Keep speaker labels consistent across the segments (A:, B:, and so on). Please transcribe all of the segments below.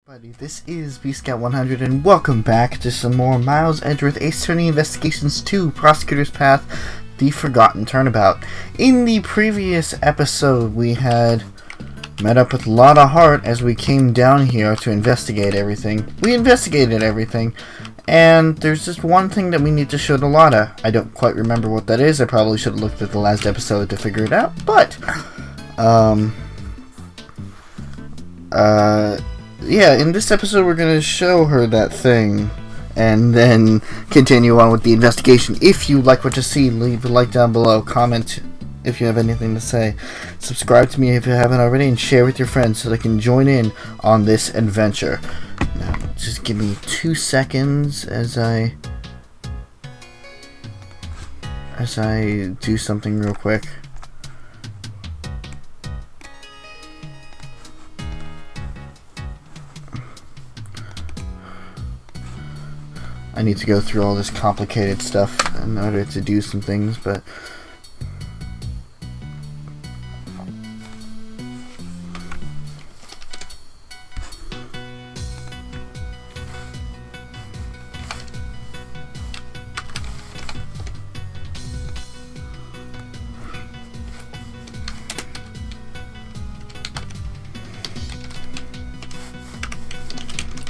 A: This is BScout100 and welcome back to some more Miles Edgeworth Ace Attorney Investigations 2 Prosecutor's Path, The Forgotten Turnabout. In the previous episode we had met up with a lot of heart as we came down here to investigate everything. We investigated everything, and there's just one thing that we need to show to Lotta. I don't quite remember what that is. I probably should have looked at the last episode to figure it out, but yeah, in this episode we're going to show her that thing and then continue on with the investigation. If you like what you see, leave a like down below, comment if you have anything to say, subscribe to me if you haven't already, and share with your friends so they can join in on this adventure. Now, just give me 2 seconds as I do something real quick. I need to go through all this complicated stuff in order to do some things, but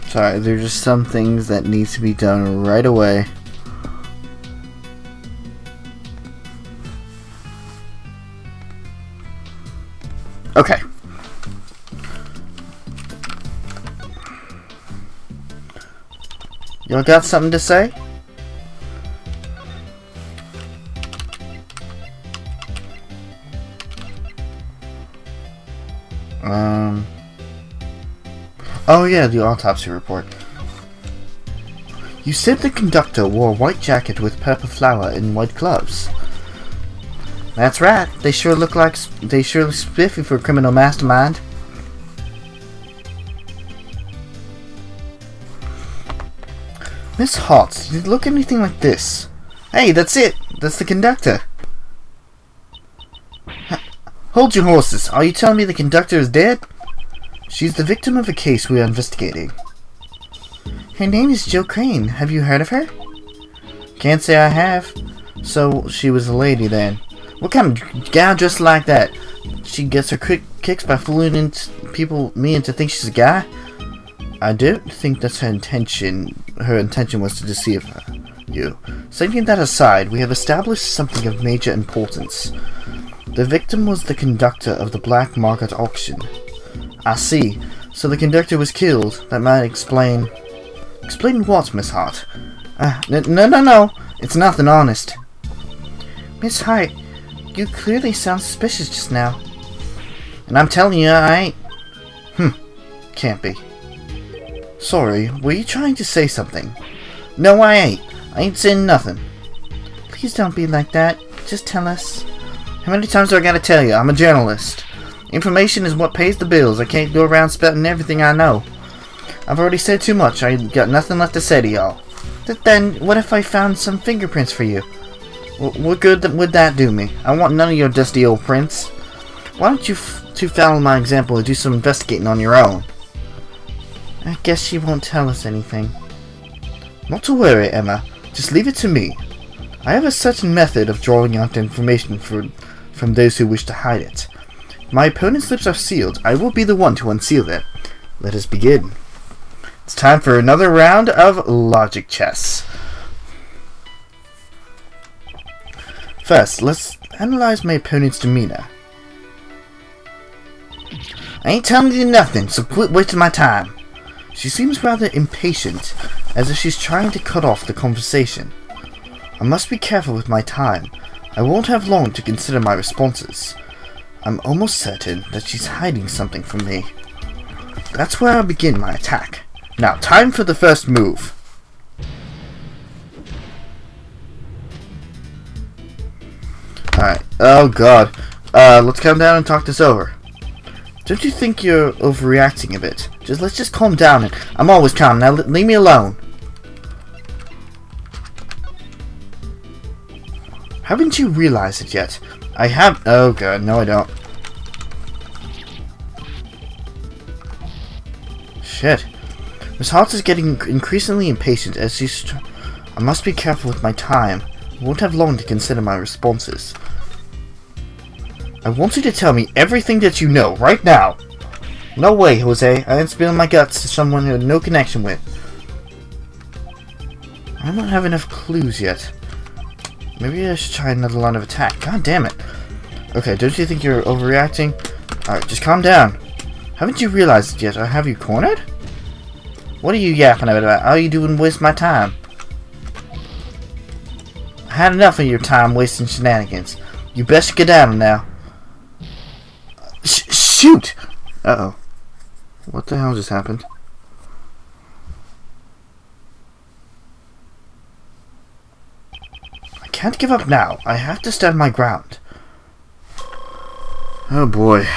A: sorry, there's just some things that need to be done right away. Okay. Y'all got something to say? Oh yeah, the autopsy report. You said the conductor wore a white jacket with purple flower and white gloves. That's right. They sure look spiffy for a criminal mastermind. Miss Hart, you look anything like this? Hey, that's it. That's the conductor. Hold your horses. Are you telling me the conductor is dead? She's the victim of a case we are investigating. Her name is Jill Crane. Have you heard of her? Can't say I have. So, she was a lady then. What kind of gal dressed like that? She gets her quick kicks by fooling me into think she's a guy? I don't think that's her intention. Her intention was to deceive you. Setting that aside, we have established something of major importance. The victim was the conductor of the black market auction. I see. So the conductor was killed. That might explain... Explain what, Miss Hart? No. It's nothing, honest. Miss Hart, you clearly sound suspicious just now. And I'm telling you, I ain't... Can't be. Sorry, were you trying to say something? No, I ain't. I ain't saying nothing. Please don't be like that. Just tell us. How many times do I gotta tell you? I'm a journalist. Information is what pays the bills. I can't go around spouting everything I know. I've already said too much. I got nothing left to say to y'all. Then, what if I found some fingerprints for you? What good would that do me? I want none of your dusty old prints. Why don't you two follow my example and do some investigating on your own? I guess she won't tell us anything. Not to worry, Emma. Just leave it to me. I have a certain method of drawing out information from those who wish to hide it. My opponent's lips are sealed. I will be the one to unseal them. Let us begin. It's time for another round of logic chess. First, let's analyze my opponent's demeanor. I ain't telling you nothing, so quit wasting my time. She seems rather impatient, as if she's trying to cut off the conversation. I must be careful with my time. I won't have long to consider my responses. I'm almost certain that she's hiding something from me. That's where I'll begin my attack. Now, time for the first move. Alright. Oh god. Let's calm down and talk this over. Don't you think you're overreacting a bit? Let's just calm down. And I'm always calm. Now leave me alone. Haven't you realized it yet? I have... Oh god, no I don't. Shit. Miss Hart is getting increasingly impatient as she's... I must be careful with my time. I won't have long to consider my responses. I want you to tell me everything that you know, right now! No way, Jose. I ain't spilling my guts to someone who had no connection with. I don't have enough clues yet. Maybe I should try another line of attack. God damn it. Okay, don't you think you're overreacting? Alright, just calm down. Haven't you realized it yet? I have you cornered? What are you yapping about? All you doing waste my time. I had enough of your time wasting shenanigans. You best get down now. Shoot! Uh-oh. What the hell just happened? I can't give up now. I have to stand my ground. Oh boy.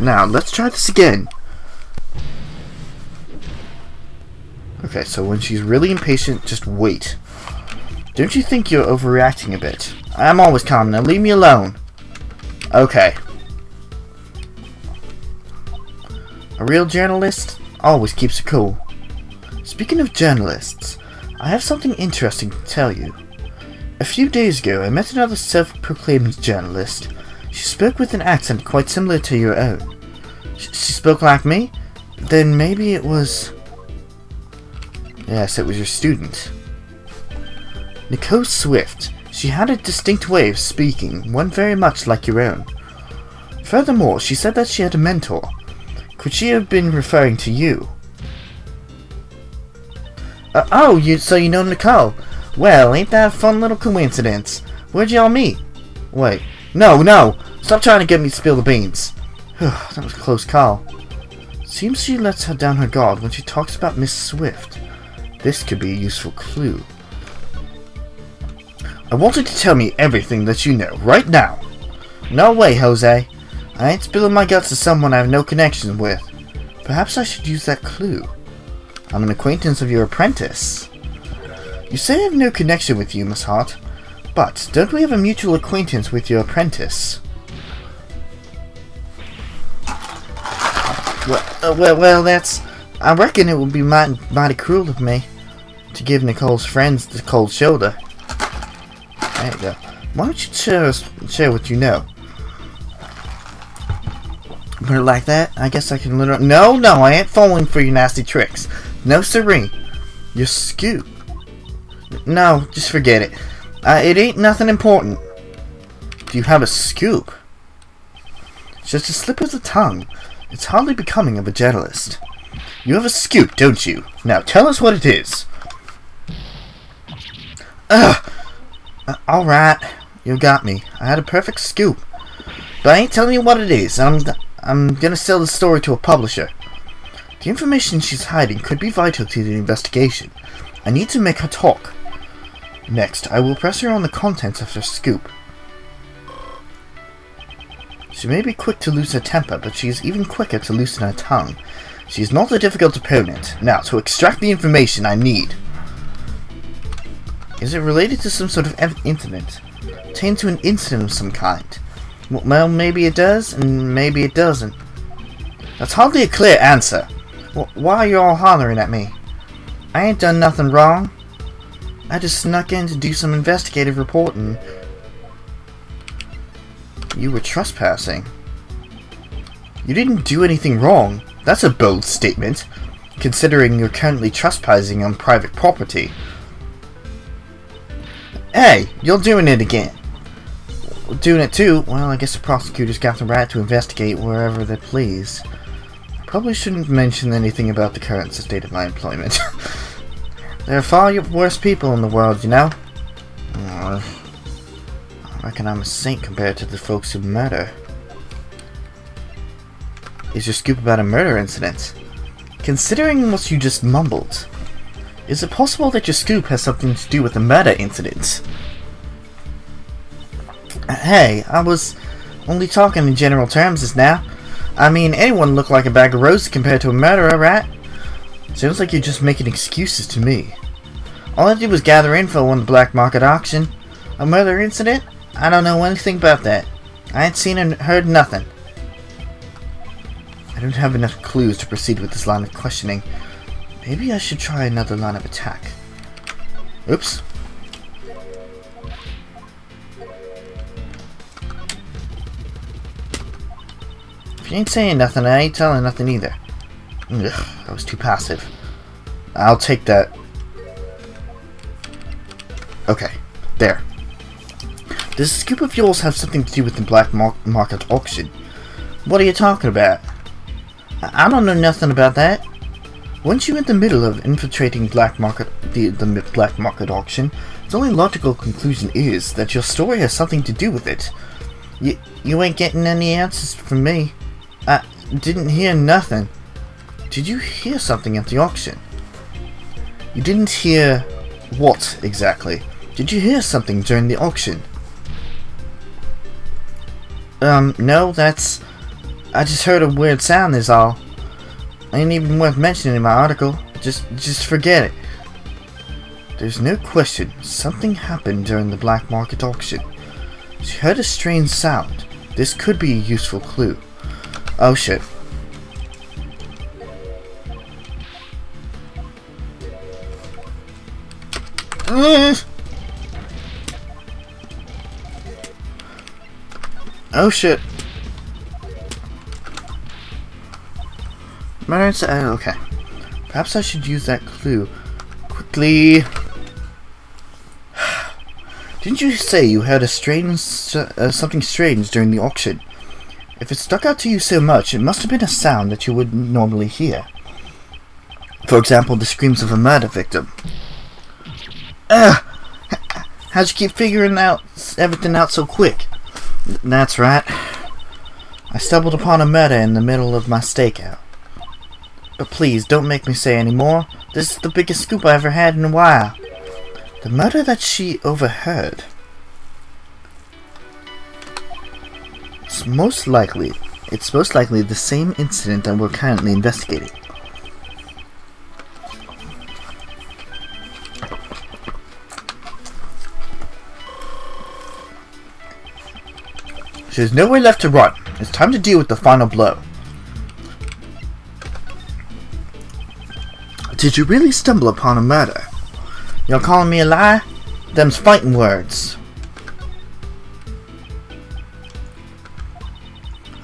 A: Now, let's try this again. Okay, so when she's really impatient, just wait. Don't you think you're overreacting a bit? I'm always calm. Now leave me alone. Okay. A real journalist always keeps it cool. Speaking of journalists, I have something interesting to tell you. A few days ago, I met another self-proclaimed journalist. She spoke with an accent quite similar to your own. She spoke like me? Then maybe it was... Yes, it was your student. Nicole Swift. She had a distinct way of speaking, one very much like your own. Furthermore, she said that she had a mentor. Could she have been referring to you? So you know Nicole. Well, ain't that a fun little coincidence? Where'd y'all meet? Wait. No! Stop trying to get me to spill the beans. That was a close call. Seems she lets her down her guard when she talks about Miss Swift. This could be a useful clue. I want you to tell me everything that you know, right now. No way, Jose. I ain't spilling my guts to someone I have no connection with. Perhaps I should use that clue. I'm an acquaintance of your apprentice. You say I have no connection with you, Miss Hart. But don't we have a mutual acquaintance with your apprentice? Well, that's... I reckon it would be mighty cruel of me to give Nicole's friends the cold shoulder. There you go. Why don't you share what you know? Put it like that? I guess I can literally... No, I ain't falling for your nasty tricks. No siree. Your scoop. No, just forget it. It ain't nothing important. Do you have a scoop? It's just a slip of the tongue. It's hardly becoming of a journalist. You have a scoop, don't you? Now tell us what it is. Alright. You got me. I had a perfect scoop. But I ain't telling you what it is. I'm gonna sell the story to a publisher. The information she's hiding could be vital to the investigation. I need to make her talk. Next, I will press her on the contents of her scoop. She may be quick to lose her temper, but she is even quicker to loosen her tongue. She is not a difficult opponent. Now, to extract the information I need. Is it related to some sort of incident? Pertain to an incident of some kind? Well, maybe it does, and maybe it doesn't. That's hardly a clear answer. Why are you all hollering at me? I ain't done nothing wrong. I just snuck in to do some investigative reporting. You were trespassing. You didn't do anything wrong. That's a bold statement, considering you're currently trespassing on private property. Hey, you're doing it again. Doing it too? Well, I guess the prosecutors got the right to investigate wherever they please. Probably shouldn't mention anything about the current state of my employment. There are far worse people in the world, you know? I reckon I'm a saint compared to the folks who murder. Is your scoop about a murder incident? Considering what you just mumbled, is it possible that your scoop has something to do with a murder incident? Hey, I was only talking in general terms just now. I mean, anyone look like a bag of roses compared to a murderer, right? Sounds like you're just making excuses to me. All I did was gather info on the black market auction. A murder incident? I don't know anything about that. I ain't seen or heard nothing. I don't have enough clues to proceed with this line of questioning. Maybe I should try another line of attack. Oops. If you ain't saying nothing, I ain't telling nothing either. Ugh, that was too passive. I'll take that. Okay, there. Does the scoop of yours have something to do with the black market auction? What are you talking about? I don't know nothing about that. Once you're in the middle of infiltrating the black market auction, the only logical conclusion is that your story has something to do with it. You ain't getting any answers from me. I didn't hear nothing. Did you hear something at the auction? You didn't hear what exactly? Did you hear something during the auction? No, that's... I just heard a weird sound is all. Ain't even worth mentioning in my article. Just forget it. There's no question. Something happened during the black market auction. She heard a strange sound. This could be a useful clue. Oh shit. Oh shit. Okay. Perhaps I should use that clue. Quickly. Didn't you say you heard a strange, something strange during the auction? If it stuck out to you so much, it must have been a sound that you wouldn't normally hear. For example, the screams of a murder victim. How'd you keep figuring out everything out so quick? That's right. I stumbled upon a murder in the middle of my stakeout. But please, don't make me say any more. This is the biggest scoop I ever had in a while. The murder that she overheard. It's most likely the same incident that we're currently investigating. There's nowhere left to run. It's time to deal with the final blow. Did you really stumble upon a murder? You're calling me a lie? Them's fighting words.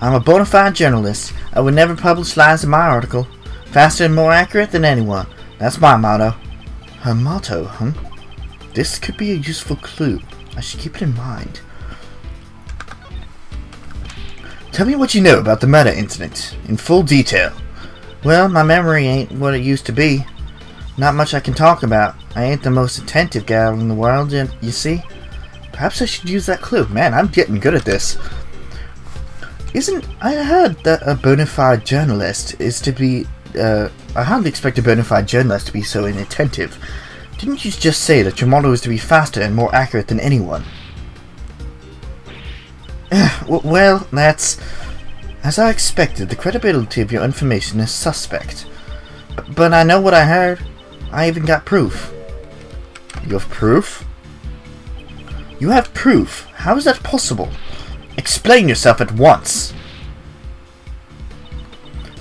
A: I'm a bona fide journalist. I would never publish lies in my article. Faster and more accurate than anyone. That's my motto. Her motto, huh? This could be a useful clue. I should keep it in mind. Tell me what you know about the murder incident, in full detail. Well, my memory ain't what it used to be. Not much I can talk about. I ain't the most attentive gal in the world, you see? Perhaps I should use that clue. Man, I'm getting good at this. I heard that a bona fide journalist is to be... I hardly expect a bona fide journalist to be so inattentive. Didn't you just say that your motto is to be faster and more accurate than anyone? Well, that's... As I expected, the credibility of your information is suspect. But I know what I heard. I even got proof. You have proof? You have proof? How is that possible? Explain yourself at once.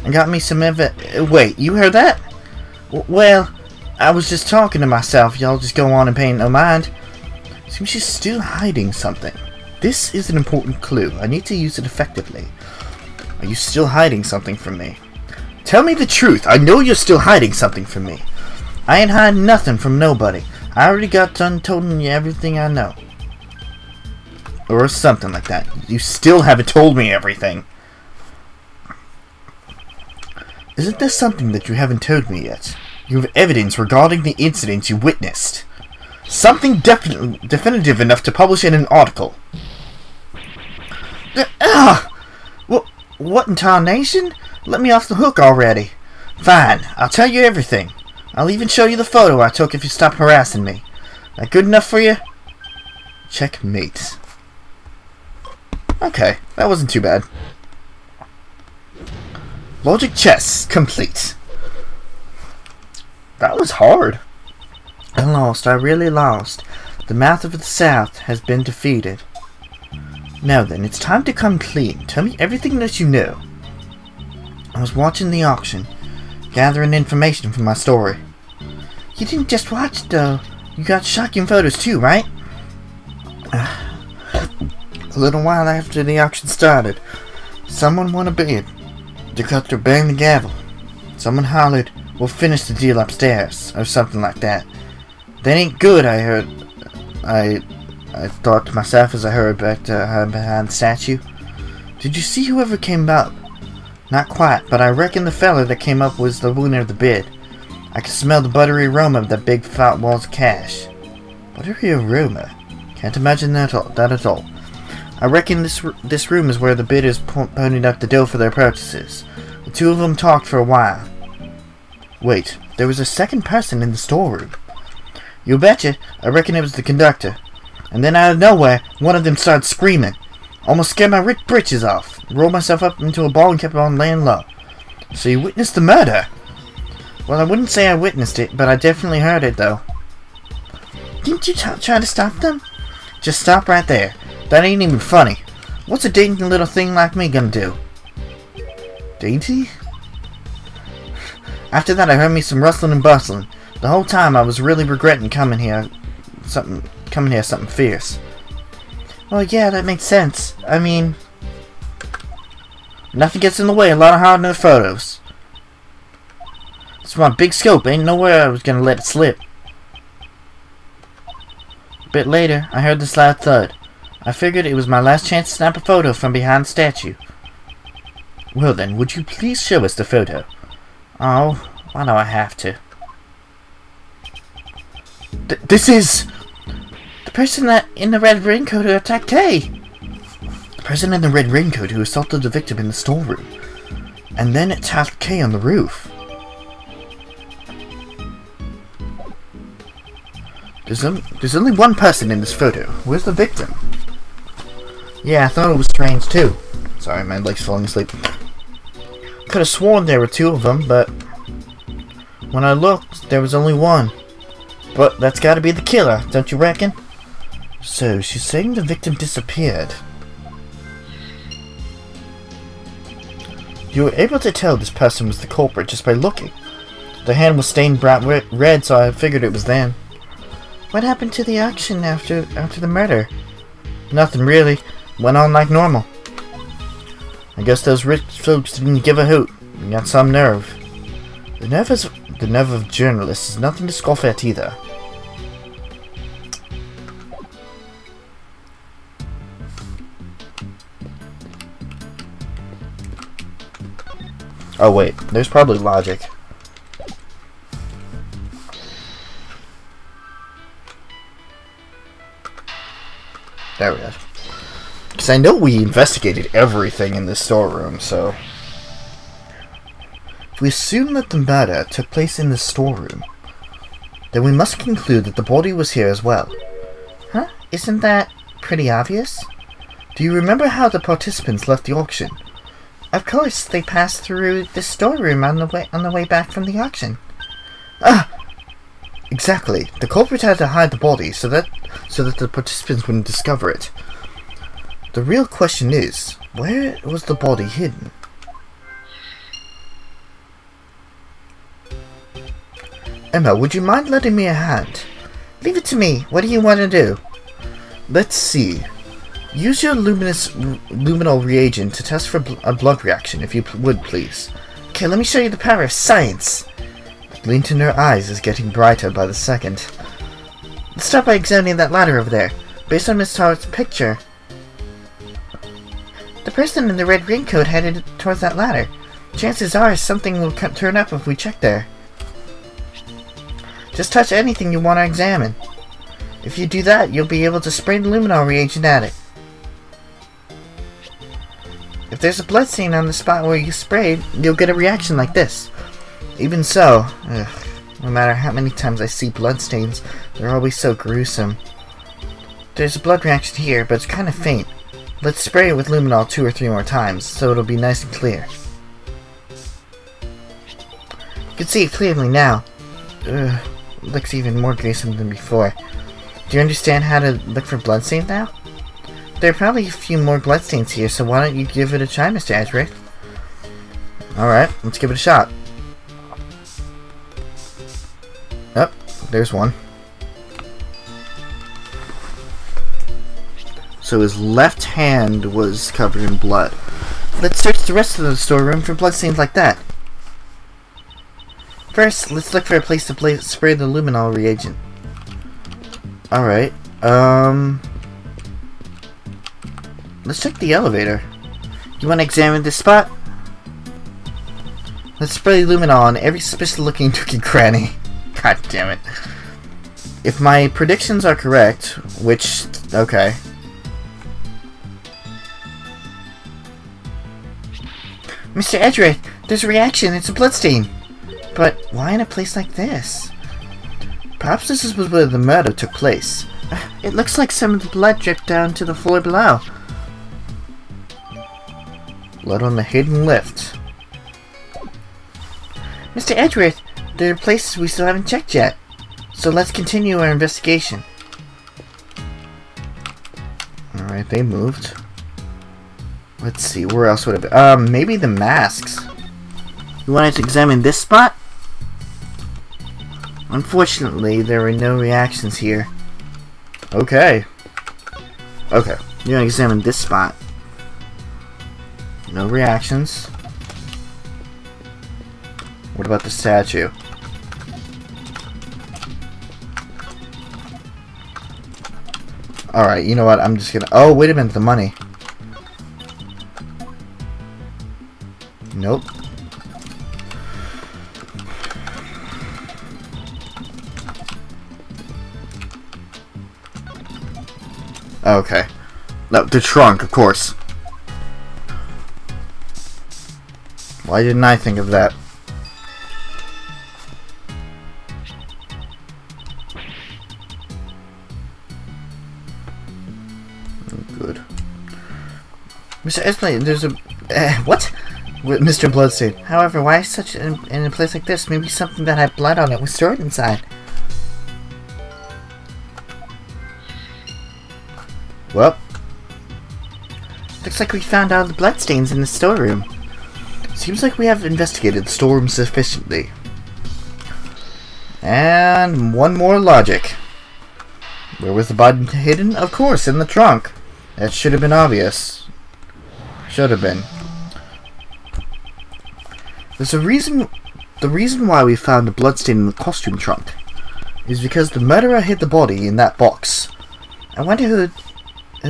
A: I got me some wait, you heard that? Well, I was just talking to myself. Y'all just go on and pay no mind. Seems she's still hiding something. This is an important clue. I need to use it effectively. Are you still hiding something from me? Tell me the truth. I know you're still hiding something from me. I ain't hiding nothing from nobody. I already got done telling you everything I know. Or something like that. You still haven't told me everything. Isn't there something that you haven't told me yet? You have evidence regarding the incident you witnessed. Something definitive enough to publish in an article. What in tarnation? Let me off the hook already. Fine, I'll tell you everything. I'll even show you the photo I took if you stop harassing me. That good enough for you? Checkmate. Okay, that wasn't too bad. Logic chess complete. That was hard. I lost. I really lost. The mouth of the South has been defeated. Now then, it's time to come clean. Tell me everything that you know. I was watching the auction. gathering information for my story. You didn't just watch it, though. You got shocking photos too, right? A little while after the auction started, someone won a bid. The collector banged the gavel. Someone hollered, "We'll finish the deal upstairs," or something like that. "That ain't good," I heard. I thought to myself as I hurried back to behind the statue. "Did you see whoever came up?" "Not quite, but I reckon the fella that came up was the winner of the bid. I could smell the buttery aroma of that big fat walls of cash." "Buttery aroma? Can't imagine that at all. I reckon this room is where the bidders ponied up the dough for their purchases. The two of them talked for a while." "Wait, there was a second person in the storeroom?" "You betcha. I reckon it was the conductor. And then out of nowhere, one of them started screaming. Almost scared my rich britches off. Rolled myself up into a ball and kept on laying low." "So you witnessed the murder?" "Well, I wouldn't say I witnessed it, but I definitely heard it, though." "Didn't you try to stop them?" "Just stop right there. That ain't even funny. What's a dainty little thing like me gonna do?" "Dainty?" "After that, I heard me some rustling and bustling. The whole time I was really regretting coming here something fierce." "Well, yeah, that makes sense. I mean, nothing gets in the way a lot of harder photos. It's my big scope. Ain't nowhere I was gonna let it slip." A bit later, I heard this loud thud. I figured it was my last chance to snap a photo from behind the statue. "Well then, would you please show us the photo?" "Oh, why do I have to?" This is... the person that in the red raincoat who attacked Kay!" "The person in the red raincoat who assaulted the victim in the storeroom, and then attacked Kay on the roof." There's only one person in this photo. Where's the victim?" "Yeah, I thought it was strange too." Sorry, my leg's falling asleep. "Could have sworn there were two of them, but when I looked, there was only one. But that's gotta be the killer, don't you reckon?" "So, she's saying the victim disappeared." "You were able to tell this person was the culprit just by looking. The hand was stained bright red, so I figured it was them." "What happened to the auction after the murder?" "Nothing really. Went on like normal. I guess those rich folks didn't give a hoot. They got some nerve. The nerve of journalists is nothing to scoff at either." Oh wait, there's probably logic. There we go. Because I know we investigated everything in this storeroom, so... If we assume that the murder took place in the storeroom, then we must conclude that the body was here as well. Huh? Isn't that pretty obvious? Do you remember how the participants left the auction? Of course, they passed through the storeroom on the way back from the auction. Ah! Exactly. The culprit had to hide the body so that the participants wouldn't discover it. The real question is, where was the body hidden? Emma, would you mind lending me a hand? Leave it to me. What do you want to do? Let's see. Use your luminal reagent to test for a blood reaction, if you would, please. Okay, let me show you the power of science. The glint in her eyes is getting brighter by the second. Let's start by examining that ladder over there. Based on Miss Tartt's picture, the person in the red raincoat headed towards that ladder. Chances are something will turn up if we check there. Just touch anything you want to examine. If you do that, you'll be able to spray the luminol reagent at it. If there's a bloodstain on the spot where you sprayed, you'll get a reaction like this. Even so, no matter how many times I see bloodstains, they're always so gruesome. There's a blood reaction here, but it's kind of faint. Let's spray it with luminol 2 or 3 more times, so it'll be nice and clear. You can see it clearly now. Looks even more gruesome than before. Do you understand how to look for bloodstains now? There are probably a few more bloodstains here, so why don't you give it a try, Mr. Edgeworth? Alright, let's give it a shot. Oh, there's one. So his left hand was covered in blood. Let's search the rest of the storeroom for bloodstains like that. First, let's look for a place to spray the luminol reagent. Alright, let's check the elevator. You want to examine this spot? Let's spray luminol on every suspicious looking nookie cranny. God damn it. If my predictions are correct, which, okay. Mr. Edgeworth, there's a reaction, it's a bloodstain. But why in a place like this? Perhaps this is where the murder took place. It looks like some of the blood dripped down to the floor below. Blood on the hidden lift. Mr. Edgeworth, there are places we still haven't checked yet. So let's continue our investigation. Alright, they moved. Let's see, where else would it be? Maybe the masks. You wanted to examine this spot? Unfortunately, there were no reactions here. Okay. Okay, you're gonna examine this spot. No reactions. What about the statue? Alright, you know what? I'm just gonna... Oh, wait a minute, the money. Nope. Okay. No, the trunk, of course. Why didn't I think of that? Good. Mr. Espley, there's a... what? With Mr. Bloodstain. However, why such in a place like this? Maybe something that had blood on it was stored inside. Well, looks like we found all the bloodstains in the storeroom. Seems like we have investigated the storeroom sufficiently. And one more logic. Where was the body hidden? Of course, in the trunk. That should have been obvious. Should have been. There's a reason. The reason why we found the bloodstain in the costume trunk is because the murderer hid the body in that box. I wonder who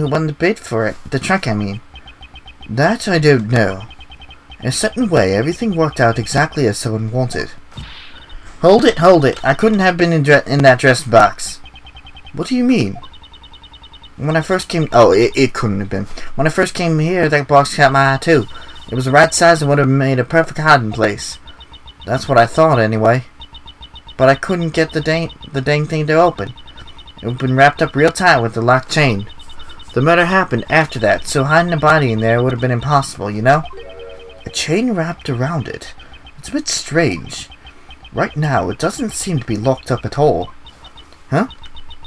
A: won the bid for it. The trunk, I mean. That I don't know. In a certain way, everything worked out exactly as someone wanted. Hold it, hold it. I couldn't have been in that dressed box. What do you mean? When I first came... Oh, it couldn't have been. When I first came here, that box caught my eye too. It was the right size and would have made a perfect hiding place. That's what I thought, anyway. But I couldn't get the dang thing to open. It had been wrapped up real tight with the locked chain. The murder happened after that, so hiding a body in there would have been impossible, you know? A chain wrapped around it. It's a bit strange. Right now, it doesn't seem to be locked up at all. Huh?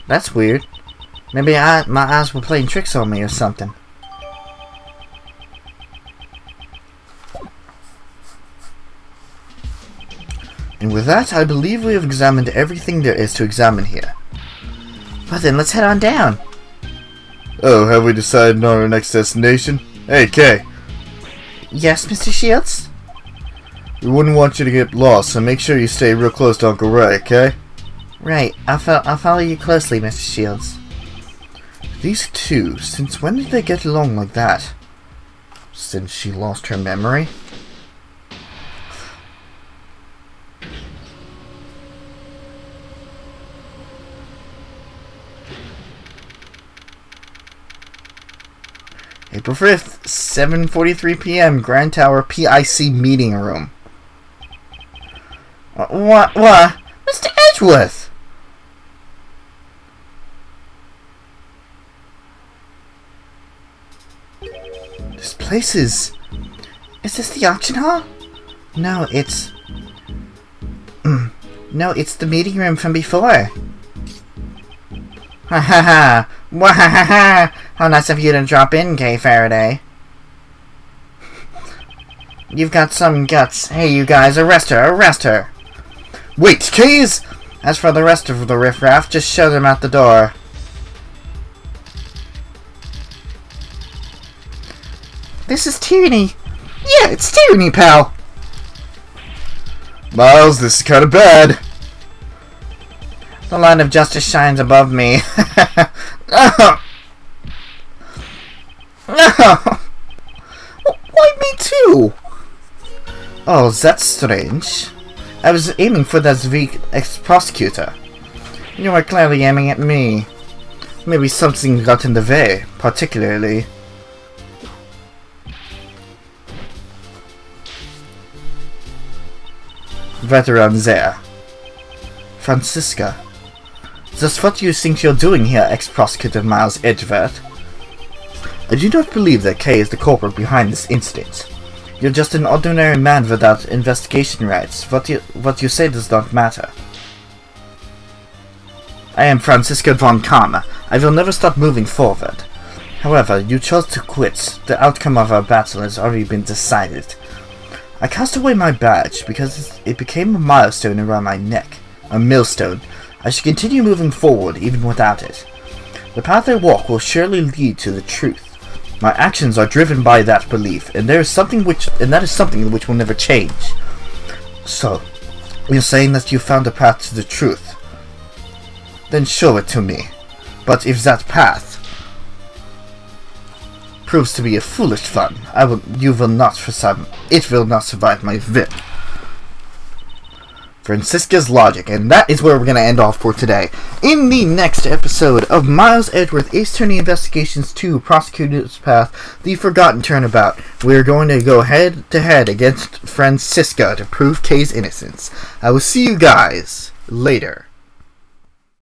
A: That's weird. Maybe my eyes were playing tricks on me or something. And with that, I believe we have examined everything there is to examine here. Well then, let's head on down.
B: Oh, have we decided on our next destination? Hey, Kay.
A: Yes, Mr. Shields?
B: We wouldn't want you to get lost, so make sure you stay real close to Uncle Ray, okay?
A: Right, I'll follow you closely, Mr. Shields.
B: These two, since when did they get along like that? Since she lost her memory?
A: April 5th, 7:43 p.m. Grand Tower PIC meeting room. What? Mr. Edgeworth! This place is... Is this the auction hall? No, it's... No, it's the meeting room from before. Ha ha ha! Wahahaha! How nice of you to drop in, Kay Faraday. You've got some guts. Hey, you guys, arrest her! Arrest her! Wait, keys? As for the rest of the riffraff, just show them out the door. This is tyranny. Yeah, it's tyranny, pal.
B: Miles, this is kind of bad.
A: The line of justice shines above me. No! No! Why me too? Oh, that's strange. I was aiming for that weak ex-prosecutor. You were clearly aiming at me. Maybe something got in the way, particularly. Veteran there. Francisca. Just what do you think you're doing here, ex-prosecutor Miles Edgeworth? I do not believe that Kay is the culprit behind this incident. You're just an ordinary man without investigation rights. What you say does not matter. I am Francisco von Karma. I will never stop moving forward. However, you chose to quit. The outcome of our battle has already been decided. I cast away my badge because it became a milestone around my neck. A millstone. I should continue moving forward even without it. The path I walk will surely lead to the truth. My actions are driven by that belief, and that is something which will never change. So, you're saying that you found a path to the truth? Then show it to me. But if that path proves to be a foolish one, it will not survive my whip. Francisca's logic, and that is where we're going to end off for today. In the next episode of Miles Edgeworth Ace Attorney Investigations 2 Prosecutor's Path, The Forgotten Turnabout, we're going to go head to head against Francisca to prove Kay's innocence. I will see you guys later.